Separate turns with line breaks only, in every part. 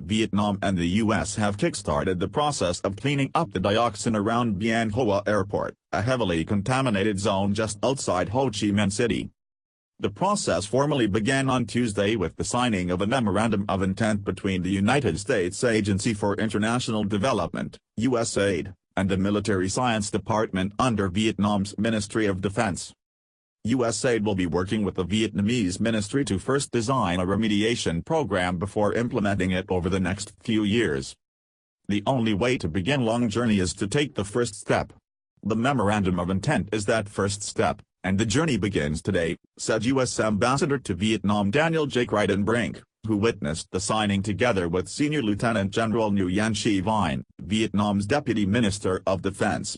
Vietnam and the U.S. have kickstarted the process of cleaning up the dioxin around Bien Hoa Airport, a heavily contaminated zone just outside Ho Chi Minh City. The process formally began on Tuesday with the signing of a Memorandum of Intent between the United States Agency for International Development, USAID, and the Military Science Department under Vietnam's Ministry of Defense. USAID will be working with the Vietnamese ministry to first design a remediation program before implementing it over the next few years. The only way to begin long journey is to take the first step. The Memorandum of Intent is that first step, and the journey begins today, said U.S. Ambassador to Vietnam Daniel J. Kritenbrink, who witnessed the signing together with Senior Lieutenant General Nguyen, Vietnam's Deputy Minister of Defense.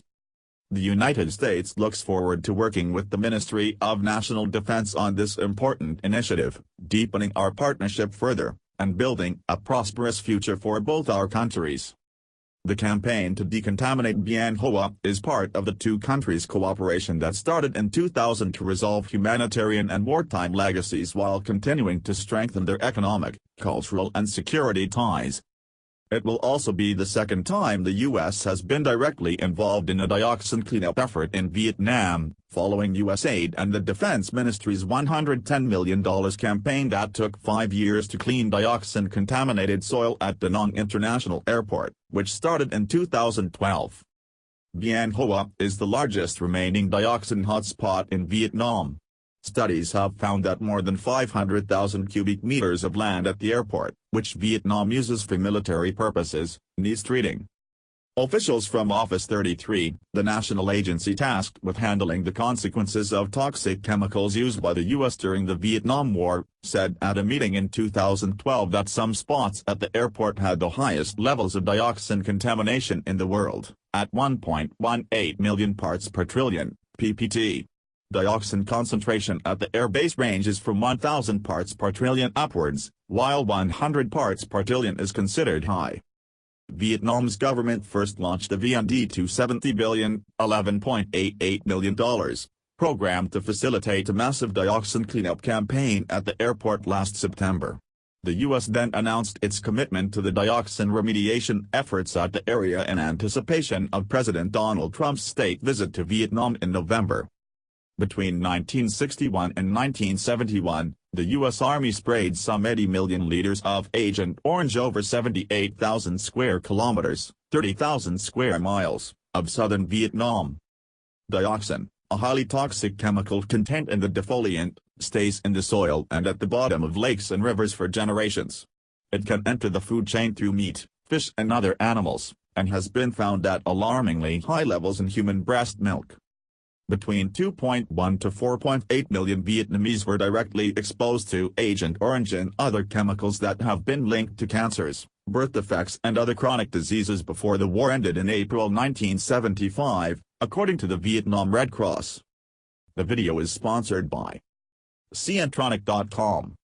The United States looks forward to working with the Ministry of National Defense on this important initiative, deepening our partnership further, and building a prosperous future for both our countries. The campaign to decontaminate Bien Hoa is part of the two countries' cooperation that started in 2000 to resolve humanitarian and wartime legacies while continuing to strengthen their economic, cultural and security ties. It will also be the second time the U.S. has been directly involved in a dioxin cleanup effort in Vietnam, following USAID and the Defense Ministry's $110 million campaign that took 5 years to clean dioxin-contaminated soil at Da Nang International Airport, which started in 2012. Bien Hoa is the largest remaining dioxin hotspot in Vietnam. Studies have found that more than 500,000 cubic meters of land at the airport, which Vietnam uses for military purposes, needs treating. Officials from Office 33, the national agency tasked with handling the consequences of toxic chemicals used by the U.S. during the Vietnam War, said at a meeting in 2012 that some spots at the airport had the highest levels of dioxin contamination in the world, at 1.18 million parts per trillion, ppt. Dioxin concentration at the airbase ranges from 1,000 parts per trillion upwards, while 100 parts per trillion is considered high. Vietnam's government first launched the VND-270 billion, $11.88 million, program to facilitate a massive dioxin cleanup campaign at the airport last September. The U.S. then announced its commitment to the dioxin remediation efforts at the area in anticipation of President Donald Trump's state visit to Vietnam in November. Between 1961 and 1971, the U.S. Army sprayed some 80 million liters of Agent Orange over 78,000 square kilometers, 30,000 square miles, of southern Vietnam. Dioxin, a highly toxic chemical contained in the defoliant, stays in the soil and at the bottom of lakes and rivers for generations. It can enter the food chain through meat, fish and other animals, and has been found at alarmingly high levels in human breast milk. Between 2.1 to 4.8 million Vietnamese were directly exposed to Agent Orange and other chemicals that have been linked to cancers, birth defects and other chronic diseases before the war ended in April 1975, according to the Vietnam Red Cross. The video is sponsored by Cientronic.com.